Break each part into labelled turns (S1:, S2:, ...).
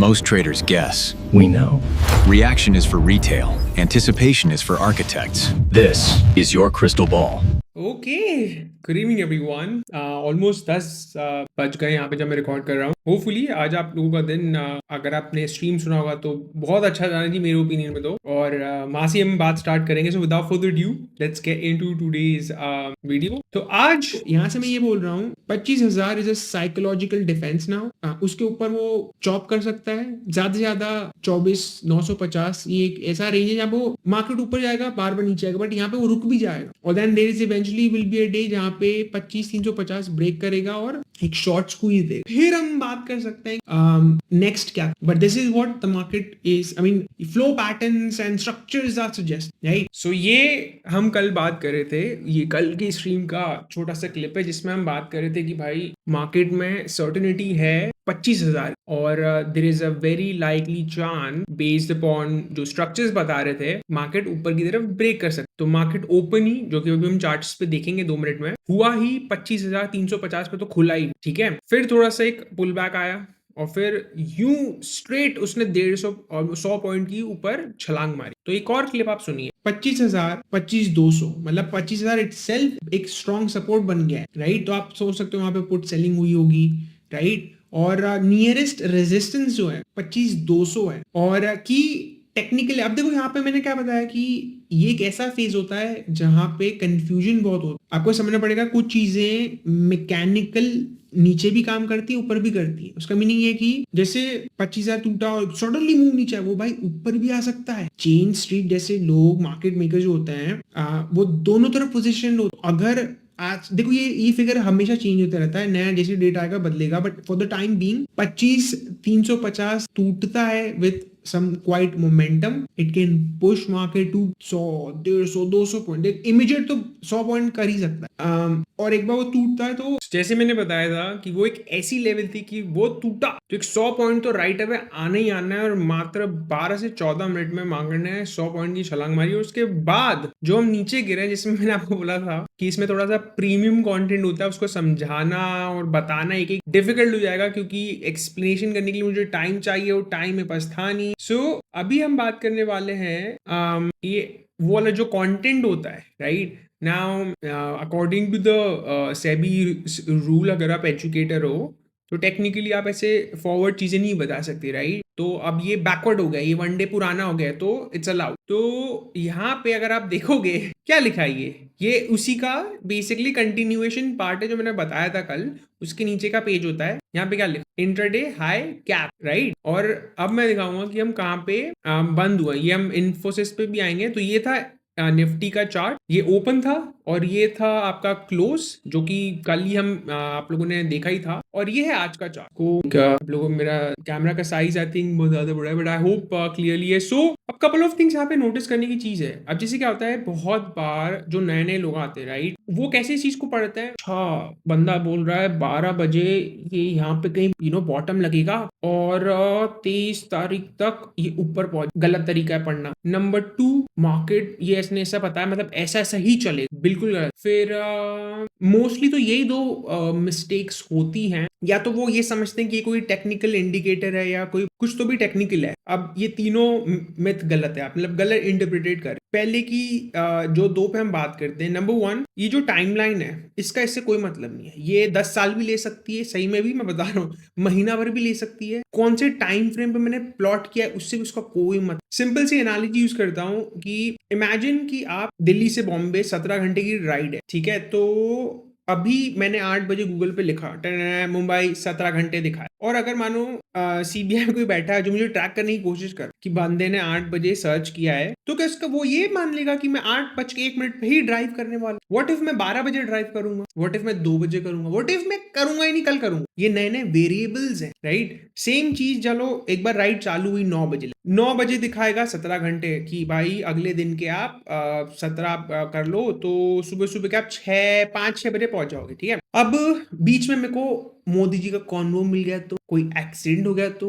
S1: Most traders guess.
S2: We know.
S1: Reaction is for retail. Anticipation is for architects.
S2: This is your crystal ball.
S3: Okay, good evening everyone. Almost 10 बज गए यहाँ पे जब मैं record कर रहा हूँ। होपफुली आज आप लोगों का दिन अगर आपने स्ट्रीम सुना होगा तो बहुत अच्छा जाना जी मेरे ओपिनियन में तो। और मासी हम बात स्टार्ट करेंगे। So without further due let's get into today's video. तो आज यहाँ से मैं ये बोल रहा हूँ 25,000 is a psychological defence now. उसके ऊपर वो चॉप कर सकता है ज्यादा से ज्यादा 24,950। ये एक ऐसा रेंज है जहाँ वो मार्केट ऊपर जाएगा बार बार नीचे आएगा, बट यहाँ पे वो रुक भी जाएगा। और then there is eventually will be a day जहाँ पे 25,350 ब्रेक करेगा और एक शॉर्ट स्क्वीज देगा। फिर हम बात कर सकते हैं नेक्स्ट क्या। But this is what the market is, I mean flow patterns and structures are suggest, right. So ये हम कल बात कर रहे थे, ये कल की स्ट्रीम का छोटा सा क्लिप है जिसमें हम बात कर रहे थे कि भाई मार्केट में सर्टेनिटी है 25,000 और there is a very likely chance based upon जो स्ट्रक्चर्स बता रहे थे मार्केट ऊपर की तरफ ब्रेक कर सकते। तो मार्केट ओपन ही, जो कि अभी हम चार्ट्स पे देखेंगे 2 मिनट में, हुआ ही 25,350 पे तो खुला ही, ठीक है। फिर थोड़ा सा एक पुल बैक आया और फिर यूं स्ट्रेट उसने 150 और 100 पॉइंट की ऊपर छलांग मारी। तो एक और क्लिप आप सुनिए। 25,000, 25,200 मतलब 25,000 इटसेल्फ एक स्ट्रॉन्ग सपोर्ट बन गया है, राइट। तो आप सोच सकते हो वहां पे पुट सेलिंग हुई होगी, राइट। और नियरेस्ट रेजिस्टेंस जो है 25,200 है। और की टेक्निकली अब देखो यहाँ पे मैंने क्या बताया कि ये एक ऐसा फेज होता है जहां पे कंफ्यूजन बहुत होता है। आपको समझना पड़ेगा कुछ चीजें मैकेनिकल नीचे भी काम करती है ऊपर भी करती है। उसका मीनिंग ये कि जैसे 25,000 टूटा और सडनली मूव नीचे वो भाई ऊपर भी आ सकता है। चेन स्ट्रीट जैसे लोग मार्केट मेकर जो होते हैं वो दोनों तरफ पोजिशन होते। अगर आज देखो ये फिगर हमेशा चेंज होता रहता है, नया जैसे डेट आएगा बदलेगा, but for the time being 25,350 टूटता है with some quite momentum, it can push market to 100, 150, 200 point. Immediate तो 100 पॉइंट कर ही सकता है। और एक बार वो टूटता है तो जैसे मैंने बताया था कि वो एक ऐसी लेवल थी कि वो टूटा तो एक 100 पॉइंट तो राइट अवे आना ही आना है। और मात्र 12 से 14 मिनट में मार्केट ने 100 पॉइंट की छलांग मारी। और उसके बाद जो हम नीचे गिरे, जिसमें मैंने आपको बोला था कि इसमें थोड़ा सा प्रीमियम कंटेंट होता है, उसको समझाना और बताना एक एक डिफिकल्ट हो जाएगा क्योंकि एक्सप्लेनेशन करने के लिए मुझे टाइम चाहिए और टाइम मेरे पास था नहीं। सो अभी हम बात करने वाले हैं ये वो वाला जो कंटेंट होता है, right. Now according to the SEBI rule, अगर आप एजुकेटर हो तो टेक्निकली आप ऐसे फॉरवर्ड चीजें नहीं बता सकते, राइट। तो अब ये बैकवर्ड हो गया, ये 1 डे पुराना हो गया तो इट्स अलाउड। तो यहाँ पे अगर आप देखोगे क्या लिखा है, ये उसी का बेसिकली कंटिन्यूएशन पार्ट है जो मैंने बताया था कल। उसके नीचे का पेज होता है, यहाँ पे क्या लिखा, इंट्राडे हाई कैप, राइट। और अब मैं दिखाऊंगा कि हम कहाँ पे बंद हुआ। ये हम इन्फोसिस पे भी आएंगे। तो ये था निफ्टी का चार्ट, ये ओपन था और ये था आपका क्लोज, जो कि कल ही हम आप लोगों ने देखा ही था। और ये है आज का चार्ट को। आप लोगों मेरा कैमरा का साइज आई थिंक बहुत ज्यादा बड़ा है, बट आई होप क्लियरली है। सो अब कपल ऑफ थिंग्स यहाँ पे नोटिस करने की चीज है। अब जैसे क्या होता है, बहुत बार जो नए नए लोग आते हैं, राइट, वो कैसे चीज को पढ़ते हैं। अच्छा, बंदा बोल रहा है 12 बजे ये यहाँ पे कहीं बॉटम लगेगा और 23 तारीख तक ये ऊपर पहुंच, गलत तरीका है पढ़ना। नंबर 2, मार्केट ये इसने ऐसा पता है, मतलब ऐसा ऐसा ही चले, बिल्कुल गलत। फिर मोस्टली तो यही 2 मिस्टेक्स होती हैं। या तो वो ये समझते हैं कि कोई टेक्निकल इंडिकेटर है या कोई कुछ तो भी टेक्निकल है। अब ये तीनों मिथ गलत है, मतलब गलत इंटरप्रिटेट कर। पहले की जो 2 पे हम बात करते हैं, नंबर 1, ये जो टाइमलाइन है इसका इससे कोई मतलब नहीं है। ये 10 साल भी ले सकती है, सही में भी मैं बता रहा हूँ, महीना भर भी ले सकती है। कौन से टाइम फ्रेम पे मैंने प्लॉट किया है उससे भी उसका कोई मतलब। सिंपल सी एनालॉजी यूज करता हूँ कि इमेजिन कि आप दिल्ली से बॉम्बे 17 घंटे की राइड है, ठीक है। तो अभी मैंने 8 बजे गूगल पे लिखा, मुंबई 17 घंटे दिखाया। और अगर मानो सीबीआई में कोई बैठा है जो मुझे ट्रैक करने की कोशिश कर कि बंदे ने 8 बजे सर्च किया है, तो क्या इसका वो ये मान लेगा कि मैं 8:01 पे ही ड्राइव करने वाला। व्हाट इफ मैं 12 बजे ड्राइव करूंगा, व्हाट इफ मैं 2 बजे करूंगा, व्हाट इफ मैं करूंगा ही नहीं, कल करूंगा। ये नए नए वेरिएबल्स हैं, राइट। सेम चीज, चलो एक बार राइड चालू हुई 9 बजे, 9 बजे दिखाएगा 17 घंटे कि भाई अगले दिन के आप 17 कर लो, तो सुबह सुबह के आप 5-6 बजे पहुंच जाओगे, ठीक है। अब बीच में मेरे को मोदी जी का कॉन्वो मिल गया, तो कोई एक्सीडेंट हो गया, तो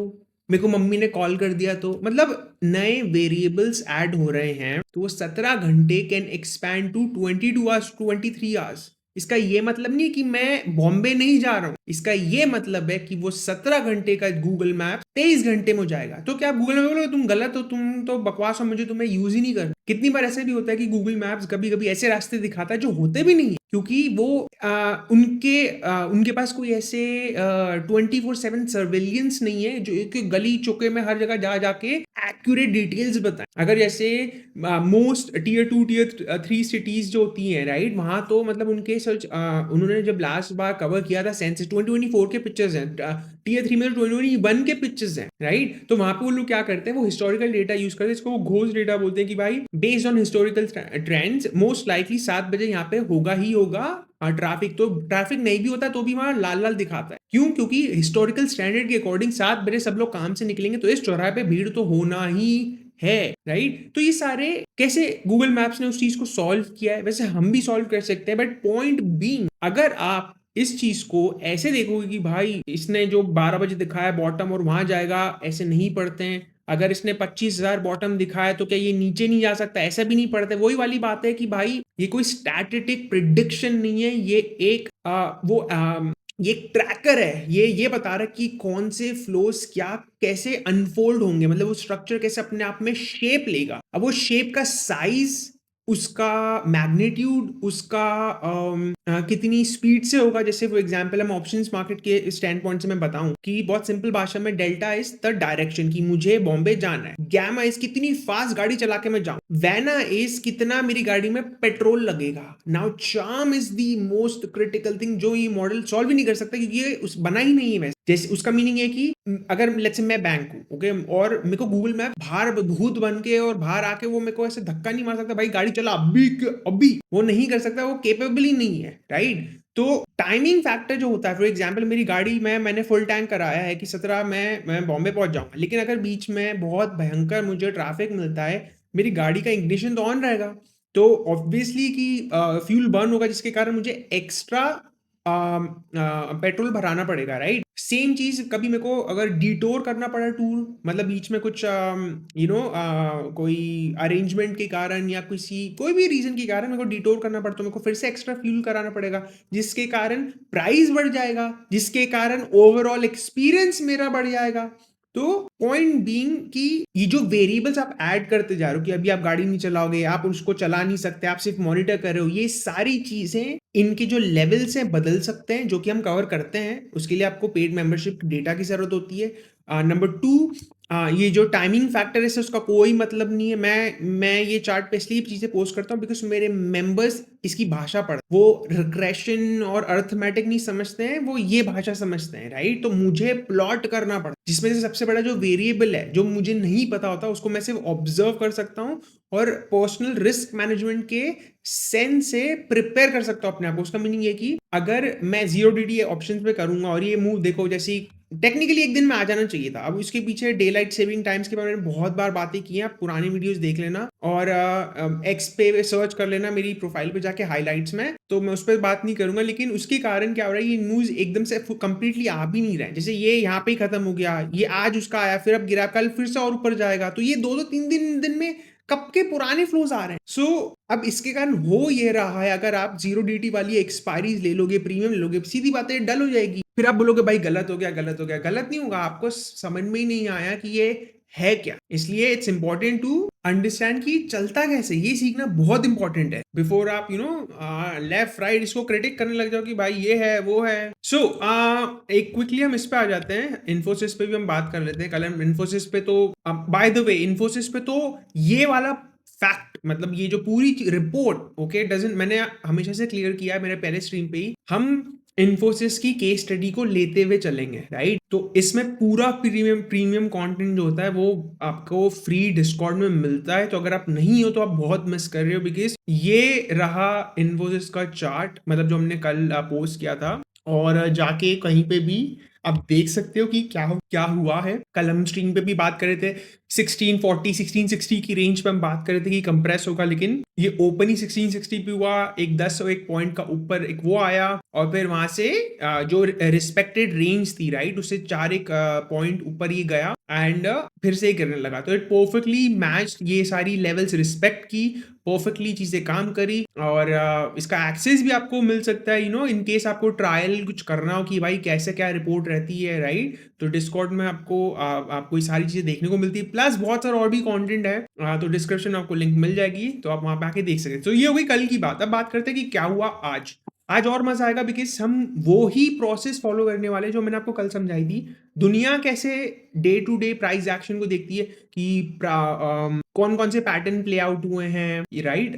S3: मेरे को मम्मी ने कॉल कर दिया, तो मतलब नए वेरिएबल्स ऐड हो रहे हैं। तो वो 17 घंटे can expand to 22 hours, 23 hours, इसका ये मतलब नहीं कि मैं बॉम्बे नहीं जा रहा हूँ, इसका ये मतलब है कि वो 17 घंटे का गूगल मैप 23 घंटे में हो जाएगा। तो क्या आप गूगल मैप बोलोगे तुम गलत हो, तुम तो बकवास हो, मुझे तुम्हें यूज ही नहीं करना। कितनी बार ऐसे भी होता है कि गूगल मैप्स कभी कभी ऐसे रास्ते दिखाता है जो होते भी नहीं है, क्योंकि वो उनके पास कोई ऐसे 24/7 सर्वेलियंस नहीं है जो एक गली चौके में हर जगह जा जाके एक्यूरेट डिटेल्स बताएं। अगर जैसे मोस्ट टीयर 2 टीयर 3 सिटीज जो होती हैं, राइट, वहां तो मतलब उनके सर्च उन्होंने जब लास्ट बार कवर किया था सेंसस 2024 के पिक्चर्स हैं, टीयर 3 में तो 2021 के पिक्चर्स हैं, राइट। तो वहां पे वो लोग क्या करते हैं, वो हिस्टोरिकल डेटा यूज करते हैं, इसको वो घोस्ट डेटा बोलते हैं कि भाई based on historical trends most likely 7 बजे यहाँ पे होगा ही होगा ट्रैफिक नहीं भी होता तो भी वहां लाल लाल दिखाता है। क्यों? क्योंकि हिस्टोरिकल स्टैंडर्ड के अकॉर्डिंग 7 बजे सब लोग काम से निकलेंगे तो इस चौराहे पे भीड़ तो होना ही है, राइट। तो ये सारे कैसे गूगल मैप्स ने उस चीज को सॉल्व किया है, वैसे हम भी सॉल्व कर सकते हैं। बट पॉइंट बीइंग, अगर आप इस चीज को ऐसे देखोगे कि भाई इसने जो 12 बजे दिखाया बॉटम और वहां जाएगा, ऐसे नहीं पढ़ते हैं। अगर इसने 25,000 बॉटम दिखाया तो क्या ये नीचे नहीं जा सकता, ऐसा भी नहीं पढ़ते। वही वाली बात है कि भाई ये कोई स्टैटिस्टिक प्रिडिक्शन नहीं है, ये एक ये ट्रैकर है, ये बता रहा है कि कौन से फ्लोस क्या कैसे अनफोल्ड होंगे, मतलब वो स्ट्रक्चर कैसे अपने आप में शेप लेगा। अब वो शेप का साइज, उसका मैग्नीट्यूड, उसका कितनी स्पीड से होगा। जैसे फॉर एग्जांपल हम ऑप्शंस मार्केट के स्टैंड पॉइंट से मैं बताऊं कि बहुत सिंपल भाषा में डेल्टा इज द डायरेक्शन की मुझे बॉम्बे जाना है, गैमा इज कितनी फास्ट गाड़ी चला के मैं जाऊं, वैना इज कितना मेरी गाड़ी में पेट्रोल लगेगा। Now charm is the most critical thing जो ये मॉडल सॉल्व ही नहीं कर सकता क्योंकि ये बना ही नहीं है वैसे। जैसे उसका मीनिंग है कि अगर लेट्स से मैं बैंक हूं, ओके, और मेरे को गूगल मैप बाहर भूत बन के और बाहर आके वो मेरे को ऐसे धक्का नहीं मार सकता, भाई गाड़ी चला अभी अभी, वो नहीं कर सकता, वो केपेबल ही नहीं है, राइट। तो टाइमिंग फैक्टर जो होता है, फॉर एग्जांपल मेरी गाड़ी में मैंने फुल टैंक कराया है कि 17 मैं बॉम्बे पहुंच जाऊंगा, लेकिन अगर बीच में बहुत भयंकर मुझे ट्रैफिक मिलता है, मेरी गाड़ी का इग्निशन तो ऑन रहेगा, तो ऑब्वियसली कि फ्यूल बर्न होगा जिसके कारण मुझे एक्स्ट्रा पेट्रोल भराना पड़ेगा, राइट। सेम चीज कभी मेरे को अगर डिटोर करना पड़ा टूर, मतलब बीच में कुछ कोई अरेंजमेंट के कारण या कोई भी रीजन के कारण मेरे को डिटोर करना पड़ता है, मेरे को फिर से एक्स्ट्रा फ्यूल कराना पड़ेगा, जिसके कारण प्राइस बढ़ जाएगा, जिसके कारण ओवरऑल एक्सपीरियंस मेरा बढ़ जाएगा। तो पॉइंट बीइंग कि ये जो वेरिएबल्स आप ऐड करते जा रहे हो कि अभी आप गाड़ी नहीं चलाओगे, आप उसको चला नहीं सकते, आप सिर्फ मॉनिटर कर रहे हो, ये सारी चीजें इनके जो लेवल्स हैं बदल सकते हैं, जो कि हम कवर करते हैं। उसके लिए आपको पेड मेंबरशिप डेटा की जरूरत होती है। नंबर 2, ये जो टाइमिंग फैक्टर है उसका कोई मतलब नहीं है। मैं ये चार्ट पे इसलिए चीजें पोस्ट करता हूँ बिकॉज मेरे मेंबर्स इसकी भाषा पढ़ते, वो रिग्रेशन और अर्थमेटिक नहीं समझते हैं, वो ये भाषा समझते हैं, राइट। तो मुझे प्लॉट करना पड़ता है, जिसमें से सबसे बड़ा जो वेरिएबल है जो मुझे नहीं पता होता उसको मैं सिर्फ ऑब्जर्व कर सकता हूँ और पर्सनल रिस्क मैनेजमेंट के सेंस से प्रिपेयर कर सकता हूँ अपने आप को। उसका मीनिंग ये कि अगर मैं 0DT ऑप्शन पे करूंगा और ये मूव देखो, जैसे टेक्निकली एक दिन में आ जाना चाहिए था, अब उसके पीछे डे लाइट सेविंग टाइम्स के बारे में बहुत बार बातें की हैं, आप पुरानी वीडियोस देख लेना और एक्स पे सर्च कर लेना मेरी प्रोफाइल पे जाके हाइलाइट्स में, तो मैं उस पर बात नहीं करूंगा। लेकिन उसके कारण क्या हो रहा है, ये न्यूज एकदम से कंप्लीटली आ भी नहीं रहा है। जैसे ये यहाँ पे ही खत्म हो गया, ये आज उसका आया, फिर अब गिरा, कल फिर से और ऊपर जाएगा, तो ये 2-3 दिन में कब के पुराने फ्लोज आ रहे हैं। सो अब इसके कारण हो ये रहा है, अगर आप 0DT वाली एक्सपायरीज ले लोगे, प्रीमियम ले लोगे, सीधी बात है डल हो जाएगी। फिर आप बोलोगे भाई गलत हो गया, गलत हो गया। गलत नहीं होगा, आपको समझ में ही नहीं आया कि ये है क्या। इसलिए इट्स इंपॉर्टेंट टू अंडरस्टैंड कि चलता कैसे, ये सीखना बहुत इंपॉर्टेंट है बिफोर आप लेफ्ट राइट इसको क्रिटिक करने लग जाओ कि भाई ये है वो है। सो एक क्विकली हम इस पे आ जाते हैं, इन्फोसिस पे भी हम बात कर लेते हैं। कल हम इन्फोसिस पे, तो बाय द वे इन्फोसिस पे तो ये वाला फैक्ट, मतलब ये जो पूरी रिपोर्ट, ओके, डजंट, मैंने हमेशा से क्लियर किया है मेरे पहले स्ट्रीम पे ही, हम इन्फोसिस की केस स्टडी को लेते हुए चलेंगे, राइट। तो इसमें पूरा प्रीमियम कंटेंट जो होता है वो आपको फ्री डिस्कॉर्ड में मिलता है, तो अगर आप नहीं हो तो आप बहुत मिस कर रहे हो, बिकॉज ये रहा इन्फोसिस का चार्ट, मतलब जो हमने कल पोस्ट किया था। और जाके कहीं पे भी आप देख सकते हो कि क्या हुआ है। कल हम स्ट्रीम पे भी बात कर रहे थे 1640 1660 की रेंज पे हम बात कर रहे थे कि कंप्रेस होगा, लेकिन ये ओपन ही 1660 पे हुआ। एक 10 और एक पॉइंट का ऊपर एक वो आया और फिर वहां से जो रिस्पेक्टेड रेंज थी राइट, उससे 4 एक पॉइंट ऊपर ही गया एंड फिर से ही गिरने लगा। तो इट परफेक्टली मैच, ये सारी लेवल्स रिस्पेक्ट की, परफेक्टली चीजें काम करी और इसका एक्सेस भी आपको मिल सकता है इन केस आपको ट्रायल कुछ करना हो कि भाई कैसे क्या रिपोर्ट रहती है राइट। तो डिस्कॉर्ड में आपको ये सारी चीजें देखने को मिलती है, प्लस बहुत सारा और भी कंटेंट है। तो डिस्क्रिप्शन में आपको लिंक मिल जाएगी, तो आप वहां पे आके देख सकते हैं। तो ये हो गई कल की बात। अब बात करते हैं कि क्या हुआ आज। आज और मजा आएगा बिकॉज हम वो ही प्रोसेस फॉलो करने वाले जो मैंने आपको कल समझाई थी। दुनिया कैसे day to day price action को देखती है कि कौन कौन से पैटर्न प्ले आउट हुए हैं राइट।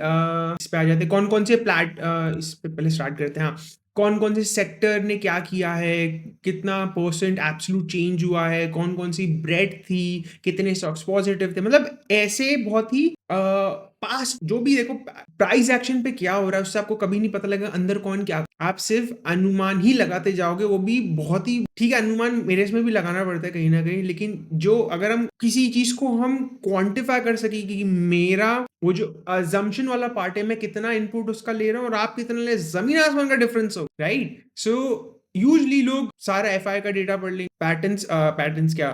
S3: इस पे आ जाते हैं कौन कौन से इस पे पहले स्टार्ट करते हैं। हाँ, कौन कौन से सेक्टर ने क्या किया है, कितना परसेंट एब्सोल्यूट चेंज हुआ है, कौन कौन सी ब्रेड थी, कितने स्टॉक्स पॉजिटिव थे, मतलब ऐसे बहुत ही पास्ट जो भी देखो प्राइस एक्शन पे क्या हो रहा है उससे आपको कभी नहीं पता लगेगा अंदर कौन क्या। आप सिर्फ अनुमान ही लगाते जाओगे, वो भी बहुत ही ठीक है, अनुमान मेरे इसमें भी लगाना पड़ता है कहीं ना कहीं, लेकिन जो अगर हम किसी चीज को हम क्वांटिफाई कर सके कि मेरा वो जो अजम्पशन वाला पार्ट है, मैं कितना इनपुट उसका ले रहा हूँ और आप कितना ले, जमीन आसमान का डिफरेंस हो राइट। सो यूजली लोग सारा एफआई का डेटा पढ़ लेंगे, पैटर्न्स क्या,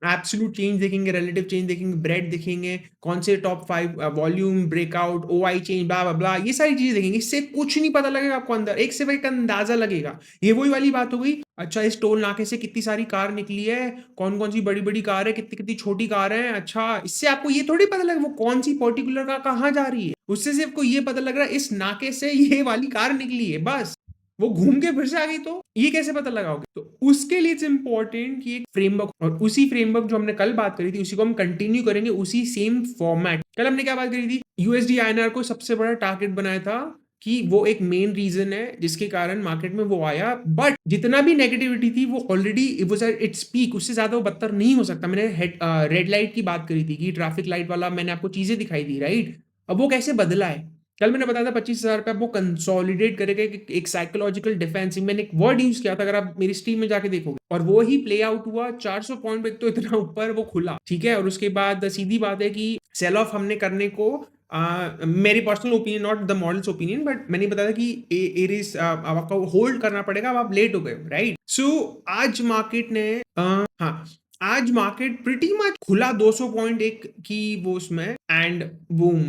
S3: एब्सोल्यूट चेंज देखेंगे, रिलेटिव चेंज देखेंगे, ब्रेड देखेंगे, कौन से top 5 volume breakout, OI change, blah blah, ये सारी चीजें देखेंगे। इससे कुछ नहीं पता लगेगा आपको, अंदर एक से एक अंदाजा लगेगा। ये वही वाली बात हो गई, अच्छा इस टोल नाके से कितनी सारी कार निकली है, कौन कौन सी बड़ी बड़ी कार है, कितनी कितनी छोटी कार है। अच्छा, इससे आपको ये थोड़ी पता लगेगा वो कौन सी पर्टिकुलर कार कहाँ जा रही है, उससे सिर्फ आपको ये पता लग रहा है इस नाके से ये वाली कार निकली है, बस। वो घूम के फिर से आ गई तो ये कैसे पता लगाओगे। तो उसके लिए इट्स इंपॉर्टेंट कि एक फ्रेमवर्क, और उसी फ्रेमवर्क जो हमने कल बात करी थी उसी को हम कंटिन्यू करेंगे, उसी सेम फॉर्मेट। कल हमने क्या बात करी थी, यूएसडी आईएनआर को सबसे बड़ा टारगेट बनाया था कि वो एक मेन रीजन है जिसके कारण मार्केट में वो आया, बट जितना भी नेगेटिविटी थी वो already it was at its peak, उससे ज्यादा वो बदतर नहीं हो सकता। मैंने रेड लाइट की बात करी थी कि ट्रैफिक लाइट वाला मैंने आपको चीजें दिखाई थी राइट। अब वो कैसे बदला है, कल मैंने बताया था 25,000 पे वो कंसोलिडेट करेगा एक साइकोलॉजिकल डिफेंस, मैंने एक वर्ड यूज किया था अगर आप मेरी स्ट्रीम में जाके देखोगे, और वो ही प्ले आउट हुआ। 400 पॉइंट पे तो इतना ऊपर वो खुला, ठीक है। और उसके बाद सीधी बात है कि सेल ऑफ हमने करने को मेरी personal opinion, not the models opinion, but मैंने बताया था कि एरिस आपको होल्ड करना पड़ेगा, अब आप लेट हो गए राइट। सो आज मार्केट ने हाँ, आज मार्केट प्रिटी मच खुला 200 पॉइंट एक की वो उसमें, एंड बूम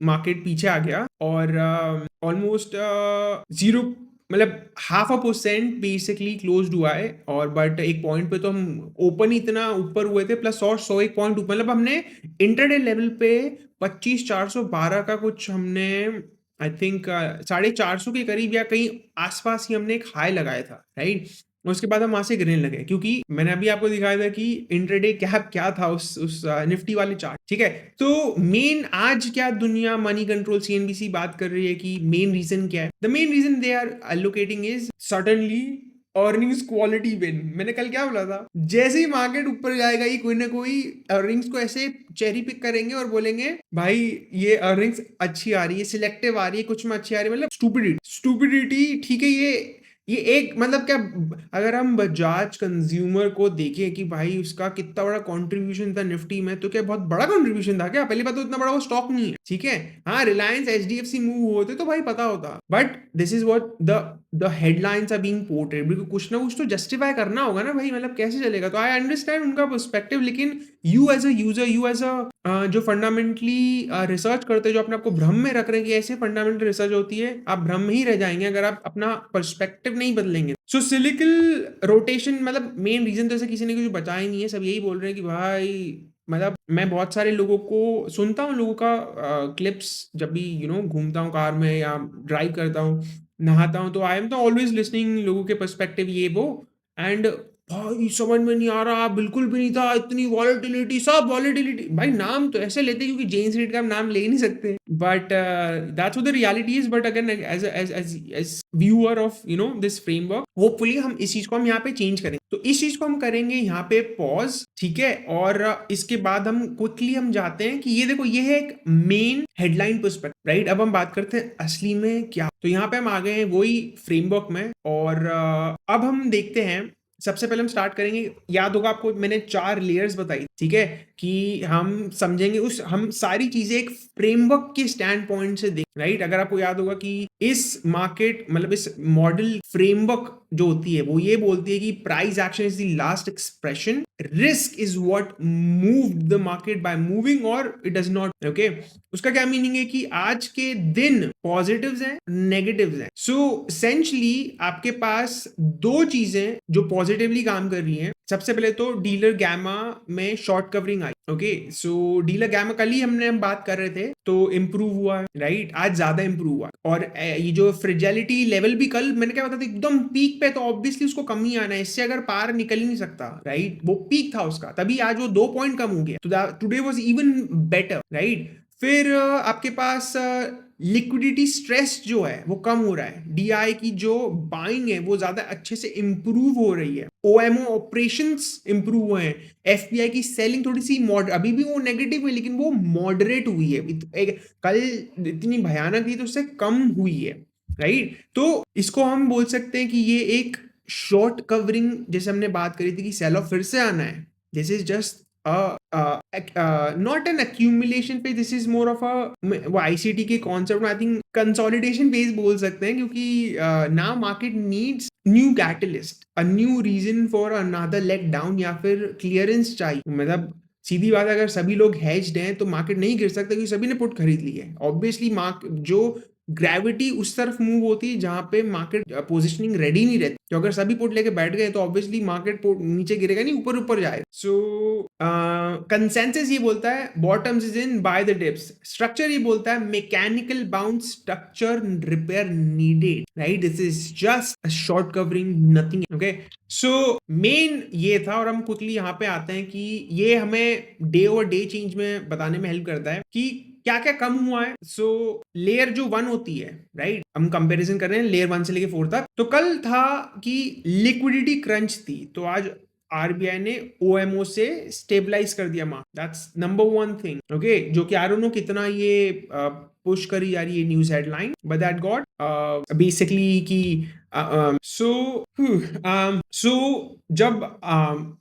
S3: मार्केट पीछे आ गया और ऑलमोस्ट 0 मतलब 0.5% बेसिकली क्लोज्ड हुआ है। और बट एक पॉइंट पे तो हम ओपन ही इतना ऊपर हुए थे, प्लस और 100 एक पॉइंट ऊपर, मतलब हमने इंटरडे लेवल पे 25,412 का कुछ हमने आई थिंक 450 के करीब या कहीं आसपास ही हमने एक हाई लगाया था राइट। उसके बाद हम वहां से गिरने लगे, क्योंकि मैंने अभी आपको दिखाया था कि इंट्राडे क्या था उस निफ्टी वाले चार्ट, ठीक है। तो मेन आज क्या दुनिया मनी कंट्रोल सीएनबीसी बात कर रही है कि मेन रीजन क्या है, the main reason they are allocating is suddenly earnings quality win. मैंने कल क्या बोला था, जैसे ही मार्केट ऊपर जाएगा ही कोई ना कोई अर्निंग्स को ऐसे चेरी पिक करेंगे और बोलेंगे भाई ये अर्निंग्स अच्छी आ रही है, सिलेक्टिव आ रही है, कुछ में अच्छी आ रही है, मतलब स्टूपिडिटी ठीक है। ये एक मतलब क्या, अगर हम बजाज कंज्यूमर को देखें कि भाई उसका कितना बड़ा कंट्रीब्यूशन था निफ्टी में, तो क्या बहुत बड़ा कंट्रीब्यूशन था क्या, पहली बात तो इतना बड़ा वो स्टॉक नहीं है, ठीक है। हाँ, रिलायंस एचडीएफसी मूव होते तो भाई पता होता, but this is what the headlines are being portrayed, because कुछ ना कुछ तो जस्टिफाई करना होगा ना भाई, मतलब कैसे चलेगा। तो आई अंडरस्टैंड उनका पर्सपेक्टिव, लेकिन you as a user, you as a जो फंडामेंटली रिसर्च करते हैं, जो अपने आपको भ्रम में रख रहे हैं कि ऐसे फंडामेंटल रिसर्च होती है, आप भ्रम में ही रह जाएंगे अगर आप अपना पर्सपेक्टिव नहीं बदलेंगे। सो सिलिकल रोटेशन मतलब मेन रीजन तो ऐसे किसी ने कुछ बचा ही नहीं है, सब यही बोल रहे हैं कि भाई, मतलब मैं बहुत सारे लोगों को सुनता हूँ, लोगों का क्लिप्स जब भी घूमता हूँ कार में या ड्राइव करता हूँ, नहाता हूँ, तो आई एम तो ऑलवेज लिसनिंग लोगों के पर्सपेक्टिव ये वो, एंड भाई समझ में नहीं आ रहा, बिल्कुल भी नहीं था, इतनी वॉलेटिलिटी, सब वॉलेटिलिटी। भाई नाम तो ऐसे लेते क्योंकि जेन स्ट्रीट का हम नाम ले ही नहीं सकते, but that's what the reality is. But again as viewer of this framework, hopefully हम इस चीज को हम यहाँ पे चेंज करें। तो इस चीज को हम करेंगे यहाँ पे पॉज, ठीक है। और इसके बाद हम क्विकली हम जाते हैं कि ये देखो, ये है एक मेन हेडलाइन पर्सपेक्टिव राइट। अब हम बात करते हैं असली में क्या। तो यहाँ पे हम आ गए हैं वही फ्रेमवर्क में, और अब हम देखते हैं सबसे पहले हम स्टार्ट करेंगे, याद होगा आपको मैंने 4 लेयर्स बताई, ठीक है? कि हम समझेंगे हम सारी चीज़ें एक फ्रेमवर्क के स्टैंड पॉइंट से देख, राइट? अगर आपको याद होगा कि इस मार्केट मतलब इस मॉडल फ्रेमवर्क जो होती है वो ये बोलती है कि price action is the last expression, risk is what moved the market by moving और इट डज नॉट, ओके? उसका क्या मीनिंग है कि आज के दिन पॉजिटिव्स हैं, नेगेटिव्स हैं। सो एसेंशियली आपके पास दो चीजें जो पॉजिटिवली काम कर रही हैं। सबसे पहले तो डीलर गैमा में शॉर्ट कवरिंग आई, ओके? सो डीलर गैमा कल ही हम बात कर रहे थे तो इम्प्रूव हुआ है, राइट? आज ज्यादा इम्प्रूव हुआ और ये जो फ्रेजिलिटी लेवल भी कल मैंने क्या बताया था, एकदम पीक पे, तो ऑब्वियसली उसको कम ही आना है, इससे अगर पार निकल ही नहीं सकता, राइट? वो पीक था उसका, तभी आज वो 2 पॉइंट कम हो गया, तो today was even better, right? फिर आपके पास लिक्विडिटी स्ट्रेस जो है वो कम हो रहा है, डीआई की जो बाइंग है वो ज्यादा अच्छे से इंप्रूव हो रही है, ओएमओ ऑपरेशंस इंप्रूव हुए हैं, एफपीआई की सेलिंग थोड़ी सी अभी भी वो नेगेटिव है लेकिन वो मॉडरेट हुई है, कल इतनी भयानक थी तो उससे कम हुई है, राइट? तो इसको हम बोल सकते हैं कि ये एक शॉर्ट कवरिंग, जैसे हमने बात करी थी कि सेल ऑफ फिर से आना है, this is just not an accumulation phase, this is more of a वो ICT के concept में I think consolidation phase बोल सकते हैं, क्योंकि now market needs new catalyst, a new reason for another leg down या फिर clearance चाहिए। मतलब सीधी बात है, अगर सभी लोग hedged हैं तो मार्केट नहीं गिर सकता क्योंकि सभी ने पुट खरीद ली है। ऑब्वियसली जो ग्रेविटी उस तरफ मूव होती है जहां पे मार्केट पोजिशनिंग रेडी नहीं रहती, तो अगर सभी पुट लेके बैठ गए तो ऑब्वियसली मार्केट नीचे गिरेगा नहीं, ऊपर ऊपर जाएगा। सो कंसेंसस ये बोलता है bottoms is in by the dips, structure ये बोलता है mechanical bounce structure repair needed, right? This is just short covering, nothing, okay? So main ये था, और हम क्विकली यहाँ पे आते हैं कि ये हमें डे ओवर डे चेंज में बताने में हेल्प करता है कि क्या क्या कम हुआ है। सो लेयर जो 1 होती है, राइट? हम कंपैरिजन कर रहे हैं लेयर 1 से लेके 4 तक। तो कल था कि लिक्विडिटी क्रंच थी, तो आज आरबीआई ने ओएमओ से स्टेबलाइज कर दिया market, that's number 1 thing, okay? जो कि आई डोंट नो कितना ये पुश करी जा रही है news headline, but that got basically कि सो जब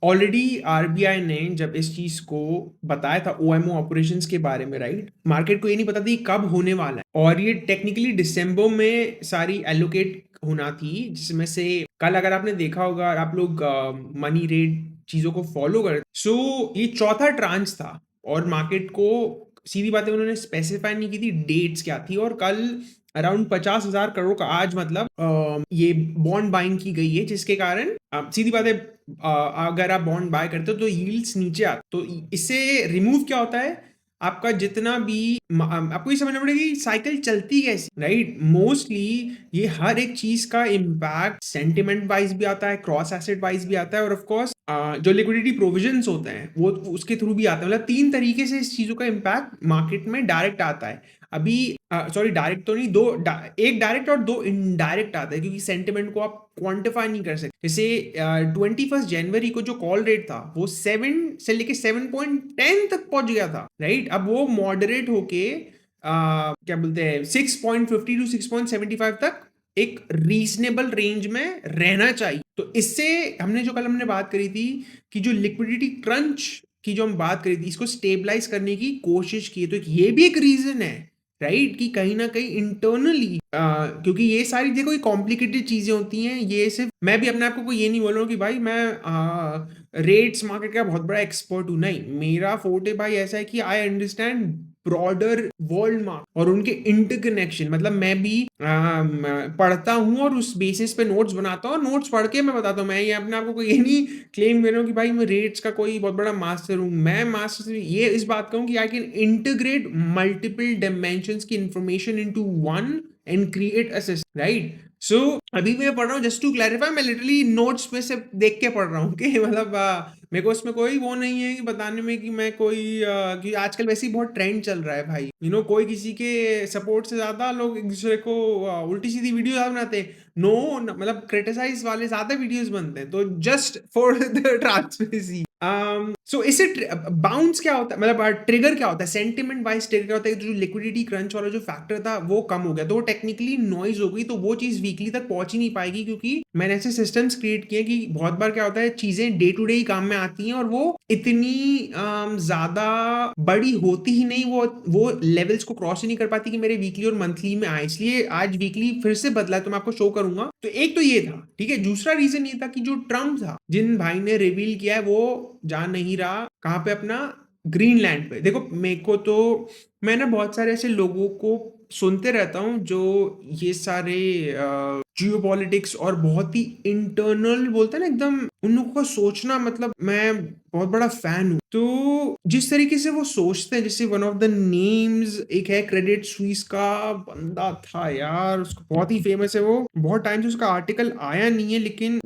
S3: ऑलरेडी आरबीआई ने जब इस चीज को बताया था ओएमओ ऑपरेशंस के बारे में, राइट? मार्केट को ये नहीं पता थी कब होने वाला है, और ये टेक्निकली दिसंबर में सारी एलोकेट होना थी, जिसमें से कल अगर आपने देखा होगा, आप लोग मनी रेट चीजों को फॉलो कर, सो ये चौथा ट्रांच था, और मार्केट को सीधी बातें उन्होंने स्पेसिफाई नहीं की थी डेट्स क्या थी, और कल अराउंड 50,000 करोड़ का आज मतलब ये बॉन्ड बाइंग की गई है, जिसके कारण सीधी बात है अगर आप बॉन्ड बाय करते हो तो यील्ड्स नीचे आते, तो इससे रिमूव क्या होता है, आपका जितना भी आपको ये समझना पड़ेगा कि साइकिल चलती कैसी, राइट? मोस्टली ये हर एक चीज का इम्पैक्ट सेंटिमेंट वाइज भी आता है, क्रॉस एसेट वाइज भी आता है, और ऑफ कोर्स जो लिक्विडिटी प्रोविजंस होते हैं वो उसके थ्रू भी आता है। मतलब 3 तरीके से इस चीजों का इम्पैक्ट मार्केट में डायरेक्ट आता है। अभी सॉरी डायरेक्ट तो नहीं, एक डायरेक्ट और 2 इनडायरेक्ट आता है, क्योंकि सेंटिमेंट को आप क्वांटिफाई नहीं कर सकते। जैसे 21 जनवरी को जो कॉल रेट था वो 7 से लेके 7.10 तक पहुंच गया था, राइट? अब वो मॉडरेट होके क्या बोलते हैं 6.50 टू 6.75 तक एक रीजनेबल रेंज में रहना चाहिए। तो इससे हमने बात करी थी कि जो लिक्विडिटी क्रंच की जो हम बात करी थी, इसको स्टेबलाइज करने की कोशिश की, तो ये भी एक रीजन है, राइट? कि कहीं ना कहीं इंटरनली क्योंकि ये सारी देखो कॉम्प्लिकेटेड चीजें होती हैं, ये सिर्फ मैं भी अपने आप को ये नहीं बोल रहा हूँ कि भाई मैं रेट्स मार्केट का बहुत बड़ा एक्सपर्ट हूँ, नहीं, मेरा फोर्टे भाई ऐसा है कि I understand broader world market और उनके इंटरकनेक्शन। मतलब मैं भी पढ़ता हूँ और उस बेसिस पे नोट्स बनाता हूँ, और नोट्स पढ़ के मैं बताता हूँ। मैं ये अपने आप को ये नहीं क्लेम कर रहा हूँ कि भाई मैं रेट्स का कोई बहुत बड़ा मास्टर हूँ, मैं मास्टर ये इस बात का हूँ कि I can integrate multiple dimensions की information into one and create a system, right? So अभी मैं पढ़ रहा हूँ, जस्ट टू क्लैरिफाई, मैं लिटरली नोट्स में से देख के पढ़ रहा हूँ कि मतलब मेरे को इसमें कोई वो नहीं है कि बताने में कि मैं कोई कि आजकल वैसे ही बहुत ट्रेंड चल रहा है भाई, कोई किसी के सपोर्ट से ज्यादा लोग एक दूसरे को उल्टी सीधी वीडियो बनाते हैं, मतलब क्रिटिसाइज वाले ज्यादा वीडियोस बनते हैं, तो जस्ट फॉर द ट्रांसपेरेंसी सो इससे बाउंस क्या होता है, मतलब ट्रिगर क्या होता है, सेंटिमेंट वाइज ट्रिगर क्या होता है, जो लिक्विडिटी क्रंच वाला जो फैक्टर था वो कम हो गया, तो टेक्निकली नॉइज हो गई, तो वो चीज वीकली तक पहुंच ही नहीं पाएगी, क्योंकि मैंने ऐसे सिस्टम्स क्रिएट किए कि बहुत बार क्या होता है, चीजें डे टू डे ही काम में आती हैं और वो इतनी ज्यादा बड़ी होती ही नहीं, वो लेवल्स को क्रॉस ही नहीं कर पाती कि मेरे वीकली और मंथली में आए, इसलिए आज वीकली फिर से बदला है, तो मैं आपको शो करूंगा। तो एक तो ये था, ठीक है। दूसरा रीजन ये था कि जो ट्रम्प था, जिन भाई ने रिवील किया है, वो जा नहीं रहा कहाँ पे, अपना ग्रीनलैंड पे। देखो मेरे को तो, मैं ना बहुत सारे ऐसे लोगों को सुनते रहता हूँ जो ये सारे जियोपॉलिटिक्स और बहुत ही इंटरनल बोलते हैं ना, एकदम उन लोगों का सोचना, मतलब मैं बहुत बड़ा फैन हूँ। तो जिस तरीके से वो सोचते हैं, जैसे वन ऑफ द नेम्स एक है, क्रेडिट स्विस का बंदा था यार, उसको बहुत ही फेमस है, वो बहुत टाइम से उसका आर्टिकल आया नहीं है, लेकिन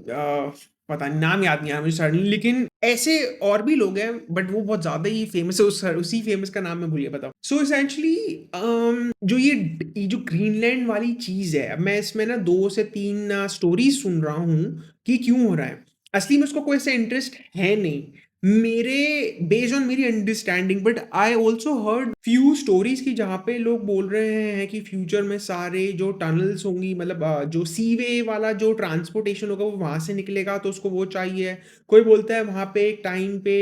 S3: पता नहीं, नाम याद नहीं आया मुझे सडनली, लेकिन ऐसे और भी लोग हैं, बट वो बहुत ज्यादा ही फेमस है, उसी फेमस का नाम मैं भूलिए बताओ। सो एसेंशली जो ये जो ग्रीनलैंड वाली चीज है, अब मैं इसमें ना 2 से 3 स्टोरीज सुन रहा हूँ कि क्यों हो रहा है। असली में उसको कोई ऐसा इंटरेस्ट है नहीं मेरे, बेस्ड ऑन मेरी understanding, but I also heard few stories की जहाँ पे लोग बोल रहे हैं कि फ्यूचर में सारे जो टनल्स होंगी, मतलब जो सीवे वाला जो ट्रांसपोर्टेशन होगा वो वहां से निकलेगा, तो उसको वो चाहिए। कोई बोलता है वहां पे एक टाइम पे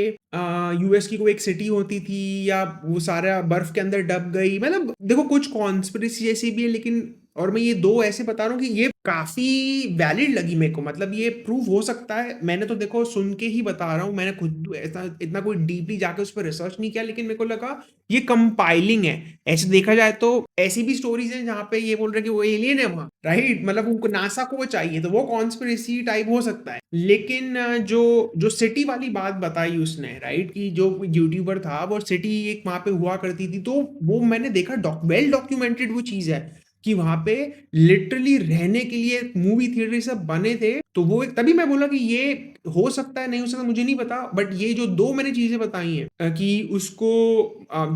S3: यूएस की कोई एक सिटी होती थी, या वो सारा बर्फ के अंदर दब गई, मतलब देखो कुछ कॉन्स्पिरेसी जैसी भी है, लेकिन और मैं ये 2 ऐसे बता रहा हूँ कि ये काफी वैलिड लगी मेरे को, मतलब ये प्रूव हो सकता है। मैंने तो देखो सुन के ही बता रहा हूँ, मैंने खुद ऐसा इतना कोई डीपली जाके उस पर रिसर्च नहीं किया, लेकिन मेरे को लगा ये कंपाइलिंग है। ऐसे देखा जाए तो ऐसी भी स्टोरीज हैं जहाँ पे ये बोल रहे हैं कि वो एलियन है वहां, राइट, मतलब उनको नासा को वो चाहिए, तो वो कॉन्स्पिरेसी टाइप हो सकता है। लेकिन जो जो सिटी वाली बात बताई उसने, राइट, कि जो यूट्यूबर था वो सिटी एक वहां पे हुआ करती थी, तो वो मैंने देखा, वेल डॉक्यूमेंटेड वो चीज है कि वहां पे लिटरली रहने के लिए मूवी थिएटर सब बने थे। तो वो तभी मैं बोला कि ये हो सकता है, नहीं हो सकता मुझे नहीं पता, बट ये जो 2 मैंने चीजें बताई हैं कि उसको